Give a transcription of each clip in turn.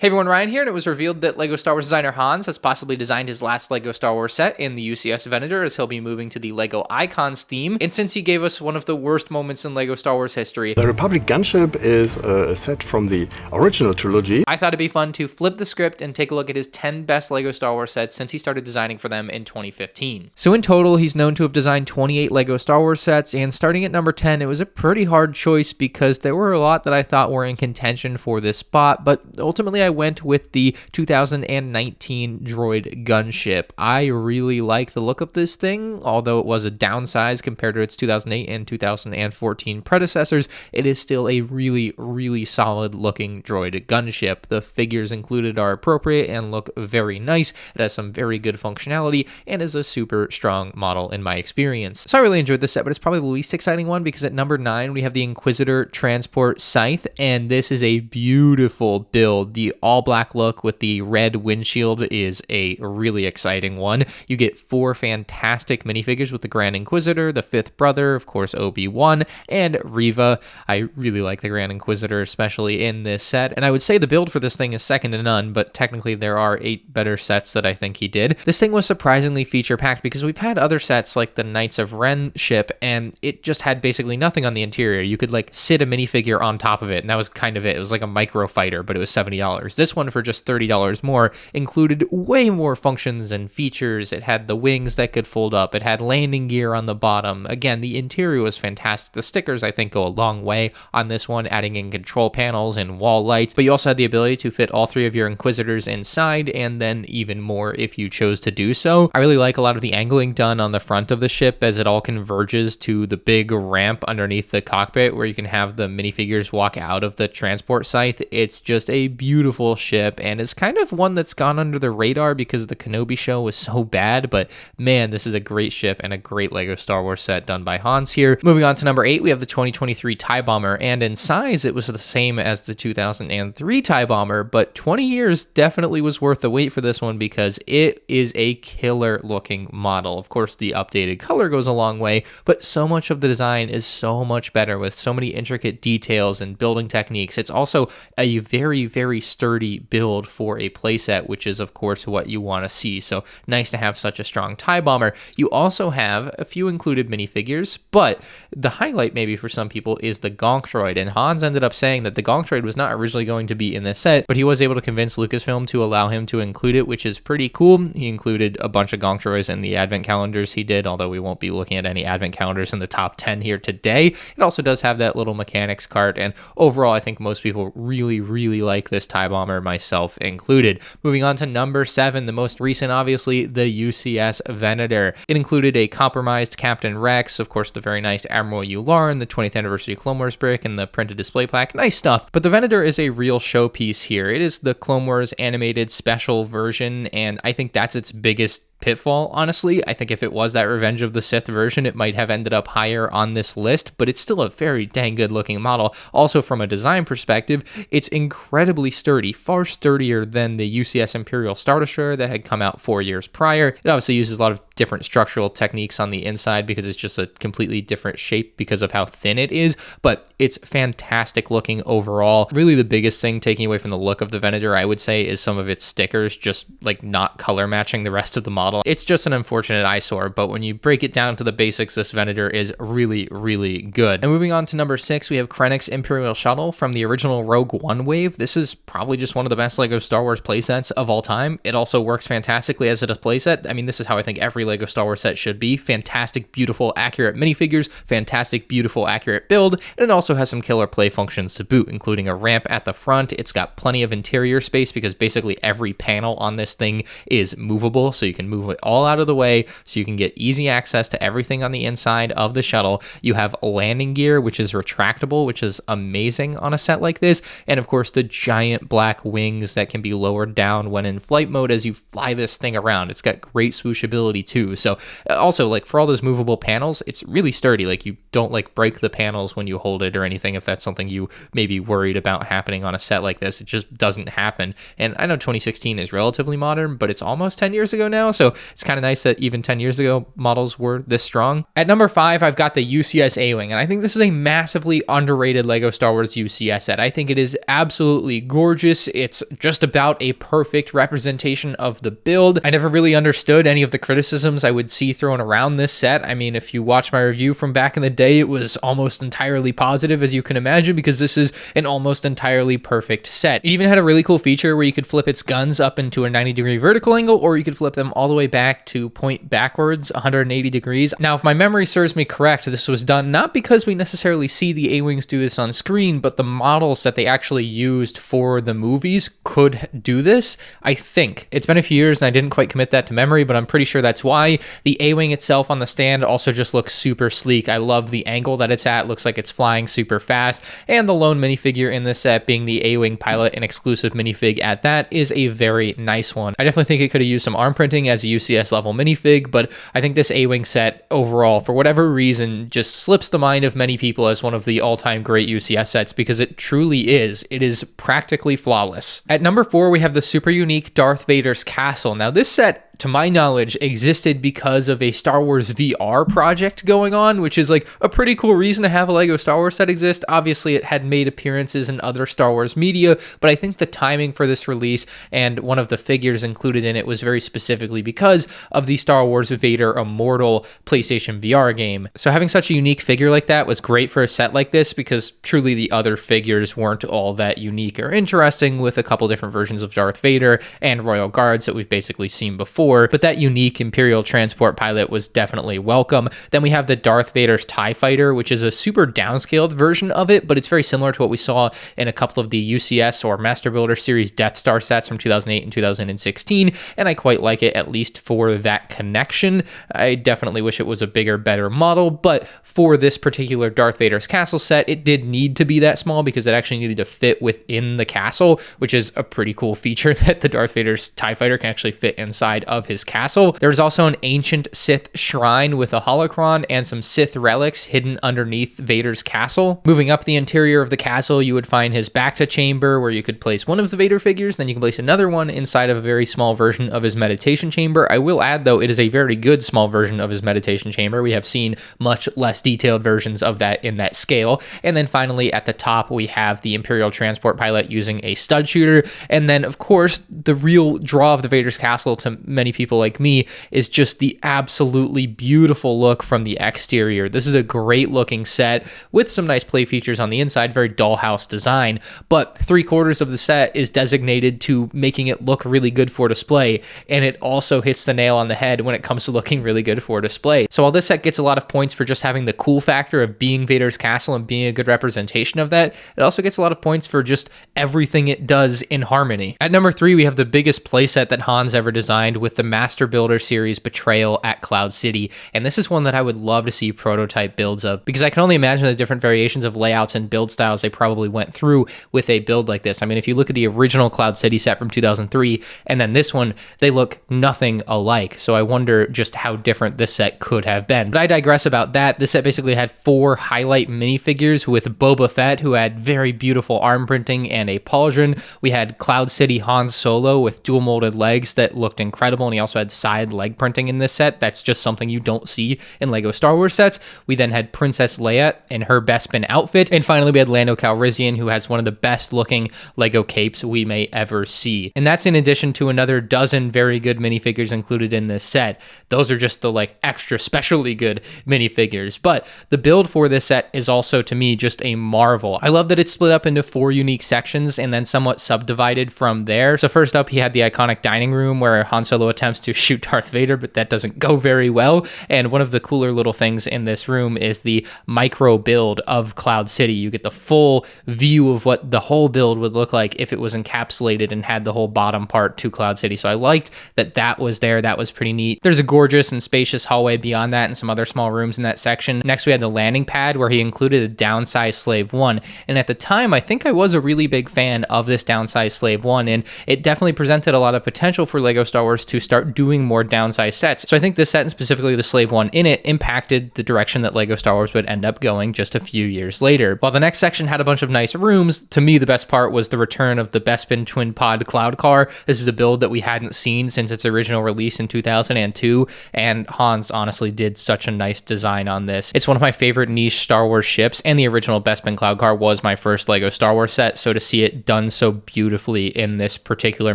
Hey everyone, Ryan here, and it was revealed that LEGO Star Wars designer Hans has possibly designed his last LEGO Star Wars set in the UCS Venator, as he'll be moving to the LEGO Icons theme. And since he gave us one of the worst moments in LEGO Star Wars history, the Republic Gunship is a set from the original trilogy, I thought it'd be fun to flip the script and take a look at his 10 best LEGO Star Wars sets since he started designing for them in 2015. So in total, he's known to have designed 28 LEGO Star Wars sets, and starting at number 10, it was a pretty hard choice because there were a lot that I thought were in contention for this spot, but ultimately I went with the 2019 Droid Gunship. I really like the look of this thing, although it was a downsize compared to its 2008 and 2014 predecessors. It is still a really solid looking droid gunship. The figures included are appropriate and look very nice. It has some very good functionality and is a super strong model in my experience. So I really enjoyed this set, but it's probably the least exciting one because at number 9 we have the Inquisitor Transport Scythe, and this is a beautiful build. The all black look with the red windshield is a really exciting one. You get 4 fantastic minifigures with the Grand Inquisitor, the fifth brother, of course Obi-Wan, and Reva. I really like the Grand Inquisitor, especially in this set, and I would say the build for this thing is second to none, but technically there are 8 better sets that I think he did. This thing was surprisingly feature-packed because we've had other sets like the Knights of Ren ship, and it just had basically nothing on the interior. You could like sit a minifigure on top of it, and that was kind of it. It was like a micro fighter, but it was $70. This one, for just $30 more, included way more functions and features. It had the wings that could fold up. It had landing gear on the bottom. Again, the interior was fantastic. The stickers, I think, go a long way on this one, adding in control panels and wall lights, but you also had the ability to fit all 3 of your Inquisitors inside, and then even more if you chose to do so. I really like a lot of the angling done on the front of the ship as it all converges to the big ramp underneath the cockpit where you can have the minifigures walk out of the transport scythe. It's just a beautiful ship, and it's kind of one that's gone under the radar because the Kenobi show was so bad, but man, this is a great ship and a great LEGO Star Wars set done by Hans here. Moving on to number 8, we have the 2023 TIE Bomber, and in size it was the same as the 2003 TIE Bomber, but 20 years definitely was worth the wait for this one because it is a killer looking model. Of course, the updated color goes a long way, but so much of the design is so much better with so many intricate details and building techniques. It's also a very sturdy build for a playset, which is of course what you want to see. So nice to have such a strong TIE Bomber. You also have a few included minifigures, but the highlight maybe for some people is the Gonk Droid, and Hans ended up saying that the Gonk Droid was not originally going to be in this set, but he was able to convince Lucasfilm to allow him to include it, which is pretty cool. He included a bunch of Gonk Droids in the advent calendars he did, although we won't be looking at any advent calendars in the top 10 here today. It also does have that little mechanics cart, and overall I think most people really like this TIE Bomber, myself included. Moving on to number 7, the most recent, obviously, the UCS Venator. It included a compromised Captain Rex, of course the very nice Admiral Yularen, the 20th anniversary Clone Wars brick, and the printed display plaque. Nice stuff, but the Venator is a real showpiece here. It is the Clone Wars animated special version, and I think that's its biggest pitfall, honestly. I think if it was that Revenge of the Sith version, it might have ended up higher on this list, but it's still a very dang good looking model. Also, from a design perspective, it's incredibly sturdy, far sturdier than the UCS Imperial Star Destroyer that had come out 4 years prior. It obviously uses a lot of different structural techniques on the inside because it's just a completely different shape because of how thin it is, but it's fantastic looking overall. Really the biggest thing taking away from the look of the Venator, I would say, is some of its stickers just like not color matching the rest of the model. It's just an unfortunate eyesore, but when you break it down to the basics, this Venator is really good. And moving on to number 6, we have Krennic's Imperial Shuttle from the original Rogue One wave. This is probably just one of the best LEGO Star Wars playsets of all time. It also works fantastically as a playset. I mean, this is how I think every LEGO Star Wars set should be. Fantastic, beautiful, accurate minifigures, fantastic, beautiful, accurate build, and it also has some killer play functions to boot, including a ramp at the front. It's got plenty of interior space because basically every panel on this thing is movable, so you can move it all out of the way so you can get easy access to everything on the inside of the shuttle. You have landing gear, which is retractable, which is amazing on a set like this, and of course the giant black wings that can be lowered down when in flight mode as you fly this thing around. It's got great swooshability too. too. So also, like, for all those movable panels, it's really sturdy. Like, you don't like break the panels when you hold it or anything. If that's something you may be worried about happening on a set like this, it just doesn't happen. And I know 2016 is relatively modern, but it's almost 10 years ago now, so it's kind of nice that even 10 years ago models were this strong. At number 5, I've got the UCS A-Wing, and I think this is a massively underrated LEGO Star Wars UCS set. I think it is absolutely gorgeous. It's just about a perfect representation of the build. I never really understood any of the criticisms I would see thrown around this set. I mean, if you watch my review from back in the day, it was almost entirely positive, as you can imagine, because this is an almost entirely perfect set. It even had a really cool feature where you could flip its guns up into a 90-degree vertical angle, or you could flip them all the way back to point backwards 180 degrees. Now, if my memory serves me correct, this was done not because we necessarily see the A-Wings do this on screen, but the models that they actually used for the movies could do this, I think. It's been a few years and I didn't quite commit that to memory, but I'm pretty sure that's why. The A-Wing itself on the stand also just looks super sleek. I love the angle that it's at. It looks like it's flying super fast, and the lone minifigure in this set, being the A-Wing pilot, an exclusive minifig at that, is a very nice one. I definitely think it could have used some arm printing as a UCS level minifig, but I think this A-Wing set overall, for whatever reason, just slips the mind of many people as one of the all-time great UCS sets, because it truly is. It is practically flawless. At number 4, we have the super unique Darth Vader's castle. Now, this set, to my knowledge, existed because of a Star Wars VR project going on, which is like a pretty cool reason to have a LEGO Star Wars set exist. Obviously, it had made appearances in other Star Wars media, but I think the timing for this release and one of the figures included in it was very specifically because of the Star Wars Vader Immortal PlayStation VR game. So having such a unique figure like that was great for a set like this, because truly the other figures weren't all that unique or interesting, with a couple different versions of Darth Vader and Royal Guards that we've basically seen before. But that unique Imperial transport pilot was definitely welcome. Then we have the Darth Vader's TIE Fighter, which is a super downscaled version of it, but it's very similar to what we saw in a couple of the UCS or Master Builder series Death Star sets from 2008 and 2016, and I quite like it, at least for that connection. I definitely wish it was a bigger, better model, but for this particular Darth Vader's castle set, it did need to be that small because it actually needed to fit within the castle, which is a pretty cool feature, that the Darth Vader's TIE Fighter can actually fit inside of his castle. There's also an ancient Sith shrine with a holocron and some Sith relics hidden underneath Vader's castle. Moving up the interior of the castle, you would find his Bacta chamber, where you could place one of the Vader figures, then you can place another one inside of a very small version of his meditation chamber. I will add, though, it is a very good small version of his meditation chamber. We have seen much less detailed versions of that in that scale. And then finally, at the top, we have the Imperial transport pilot using a stud shooter. And then, of course, the real draw of the Vader's castle to many people like me is just the absolutely beautiful look from the exterior. This is a great looking set with some nice play features on the inside, very dollhouse design, but 3/4 of the set is designated to making it look really good for display, and it also hits the nail on the head when it comes to looking really good for display. So while this set gets a lot of points for just having the cool factor of being Vader's castle and being a good representation of that, it also gets a lot of points for just everything it does in harmony. At number 3, we have the biggest playset that Hans ever designed with the Master Builder series Betrayal at Cloud City, and this is one that I would love to see prototype builds of, because I can only imagine the different variations of layouts and build styles they probably went through with a build like this. I mean, if you look at the original Cloud City set from 2003 and then this one, they look nothing alike, so I wonder just how different this set could have been. But I digress about that. This set basically had 4 highlight minifigures with Boba Fett, who had very beautiful arm printing and a pauldron. We had Cloud City Han Solo with dual molded legs that looked incredible, and he also had side leg printing in this set. That's just something you don't see in LEGO Star Wars sets. We then had Princess Leia in her Bespin outfit, and finally we had Lando Calrissian, who has one of the best looking LEGO capes we may ever see. And that's in addition to another dozen very good minifigures included in this set. Those are just the extra specially good minifigures, but the build for this set is also, to me, just a marvel. I love that it's split up into 4 unique sections and then somewhat subdivided from there. So first up, he had the iconic dining room where Han Solo attempts to shoot Darth Vader, but that doesn't go very well. And one of the cooler little things in this room is the micro build of Cloud City. You get the full view of what the whole build would look like if it was encapsulated and had the whole bottom part to Cloud City. So I liked that that was there. That was pretty neat. There's a gorgeous and spacious hallway beyond that and some other small rooms in that section. Next, we had the landing pad where he included a downsized Slave 1. And at the time, I think I was a really big fan of this downsized Slave 1, and it definitely presented a lot of potential for LEGO Star Wars to to start doing more downsized sets. So I think this set, and specifically the Slave one in it, impacted the direction that LEGO Star Wars would end up going just a few years later. While the next section had a bunch of nice rooms, to me the best part was the return of the Bespin twin pod cloud car. This is a build that we hadn't seen since its original release in 2002, and Hans honestly did such a nice design on this. It's one of my favorite niche Star Wars ships, and the original Bespin cloud car was my first LEGO Star Wars set, so to see it done so beautifully in this particular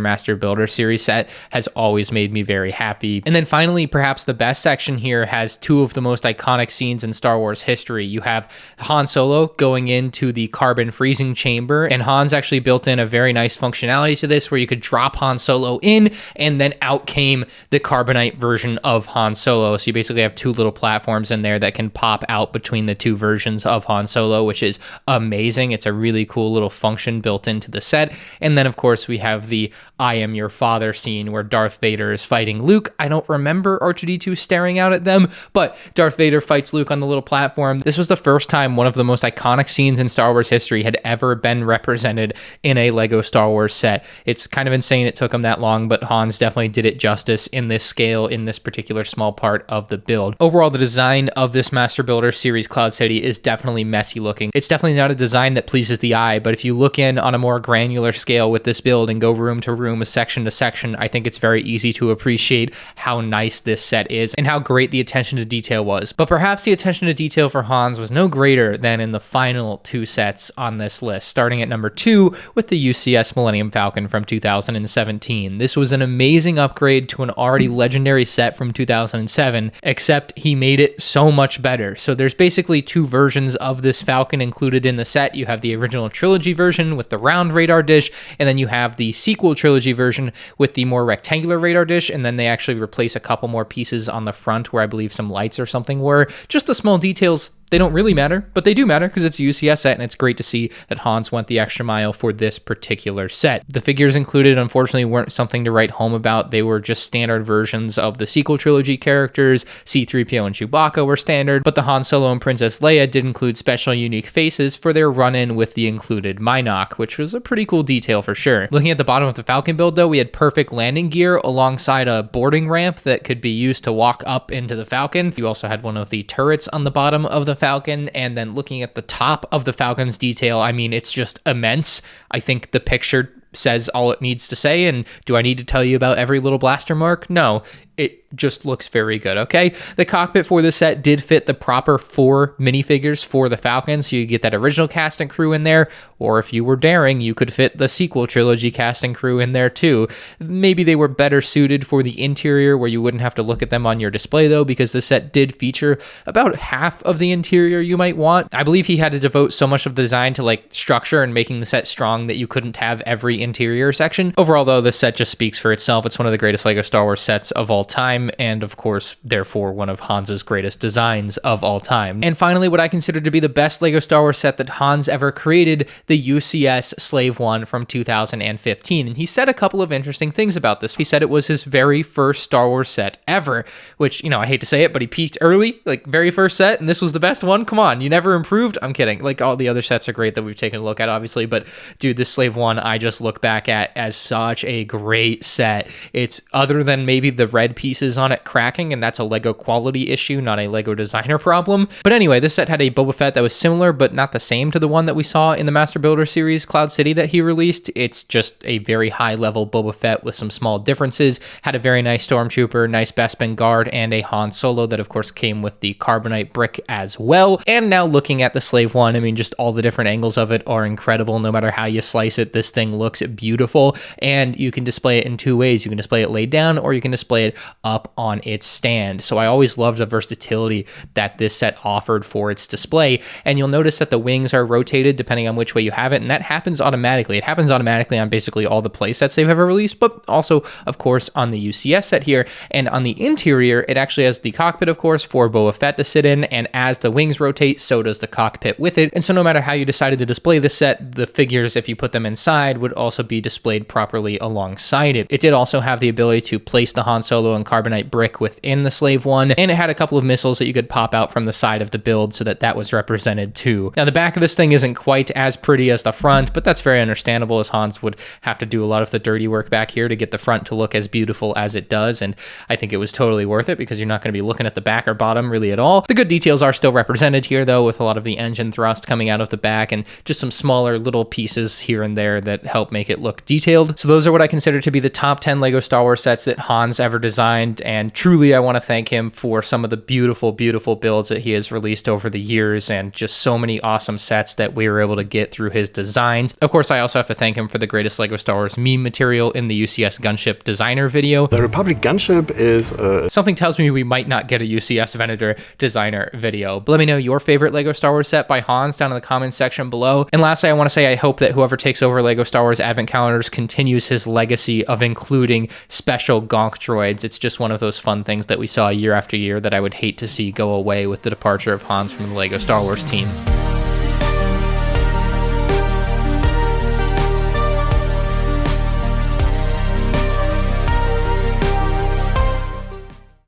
Master Builder series set has always made me very happy. And then finally, perhaps the best section here has two of the most iconic scenes in Star Wars history. You have Han Solo going into the carbon freezing chamber, and Hans actually built in a very nice functionality to this where you could drop Han Solo in, and then out came the carbonite version of Han Solo. So you basically have two little platforms in there that can pop out between the two versions of Han Solo, which is amazing. It's a really cool little function built into the set. And then of course we have the I am your father scene where Darth Vader is fighting Luke. I don't remember R2-D2 staring out at them, but Darth Vader fights Luke on the little platform. This was the first time one of the most iconic scenes in Star Wars history had ever been represented in a LEGO Star Wars set. It's kind of insane it took him that long, but Hans definitely did it justice in this scale, in this particular small part of the build. Overall, the design of this Master Builder series Cloud City is definitely messy looking. It's definitely not a design that pleases the eye, but if you look in on a more granular scale with this build and go room to room, section to section, I think it's very easy to appreciate how nice this set is and how great the attention to detail was. But perhaps the attention to detail for Hans was no greater than in the final two sets on this list, starting at number 2 with the UCS Millennium Falcon from 2017. This was an amazing upgrade to an already legendary set from 2007, except he made it so much better. So there's basically two versions of this Falcon included in the set. You have the original trilogy version with the round radar dish, and then you have the sequel trilogy version with the more rectangular radar dish, and then they actually replace a couple more pieces on the front where I believe some lights or something were. Just the small details. They don't really matter, but they do matter because it's a UCS set, and it's great to see that Hans went the extra mile for this particular set. The figures included, unfortunately, weren't something to write home about. They were just standard versions of the sequel trilogy characters. C-3PO and Chewbacca were standard, but the Han Solo and Princess Leia did include special unique faces for their run-in with the included Mynock, which was a pretty cool detail for sure. Looking at the bottom of the Falcon build, though, we had perfect landing gear alongside a boarding ramp that could be used to walk up into the Falcon. You also had one of the turrets on the bottom of the Falcon, and then looking at the top of the Falcon's detail, I mean, it's just immense. I think the picture says all it needs to say, and do I need to tell you about every little blaster mark? No. It just looks very good, okay? The cockpit for this set did fit the proper 4 minifigures for the Falcon, so you get that original cast and crew in there, or if you were daring, you could fit the sequel trilogy cast and crew in there too. Maybe they were better suited for the interior where you wouldn't have to look at them on your display though, because the set did feature about half of the interior you might want. I believe he had to devote so much of the design to like structure and making the set strong that you couldn't have every interior section. Overall though, this set just speaks for itself. It's one of the greatest LEGO Star Wars sets of all time, and of course, therefore, one of Hans's greatest designs of all time. And finally, what I consider to be the best LEGO Star Wars set that Hans ever created, the UCS Slave one from 2015. And he said a couple of interesting things about this. He said it was his very first Star Wars set ever, which, you know, I hate to say it, but he peaked early, like very first set, and this was the best one. Come on, you never improved? I'm kidding. Like, all the other sets are great that we've taken a look at, obviously, but dude, this Slave one, I just look back at as such a great set. It's, other than maybe the red pieces on it cracking, and that's a LEGO quality issue, not a LEGO designer problem. But anyway, this set had a Boba Fett that was similar but not the same to the one that we saw in the Master Builder series Cloud City that he released. It's just a very high level Boba Fett with some small differences. Had a very nice Stormtrooper, nice Bespin guard, and a Han Solo that of course came with the carbonite brick as well. And now looking at the Slave one, I mean, just all the different angles of it are incredible. No matter how you slice it, this thing looks beautiful, and you can display it in 2 ways. You can display it laid down, or you can display it up on its stand. So I always loved the versatility that this set offered for its display. And you'll notice that the wings are rotated depending on which way you have it, and that happens automatically. It happens automatically on basically all the play sets they've ever released, but also, of course, on the UCS set here. And on the interior, it actually has the cockpit, of course, for Boba Fett to sit in, and as the wings rotate, so does the cockpit with it. And so no matter how you decided to display this set, the figures, if you put them inside, would also be displayed properly alongside it. It did also have the ability to place the Han Solo yellow and carbonite brick within the Slave one, and it had a couple of missiles that you could pop out from the side of the build so that was represented too. Now the back of this thing isn't quite as pretty as the front, but that's very understandable, as Hans would have to do a lot of the dirty work back here to get the front to look as beautiful as it does, and I think it was totally worth it because you're not going to be looking at the back or bottom really at all. The good details are still represented here though, with a lot of the engine thrust coming out of the back and just some smaller little pieces here and there that help make it look detailed. So those are what I consider to be the top 10 LEGO Star Wars sets that Hans ever designed, and truly I want to thank him for some of the beautiful builds that he has released over the years, and just so many awesome sets that we were able to get through his designs. Of course, I also have to thank him for the greatest LEGO Star Wars meme material in the UCS Gunship designer video. The Republic Gunship is something tells me we might not get a UCS Venator designer video. But let me know your favorite LEGO Star Wars set by Hans down in the comments section below. And lastly, I want to say I hope that whoever takes over LEGO Star Wars Advent Calendars continues his legacy of including special gonk droids. It's just one of those fun things that we saw year after year that I would hate to see go away with the departure of Hans from the LEGO Star Wars team.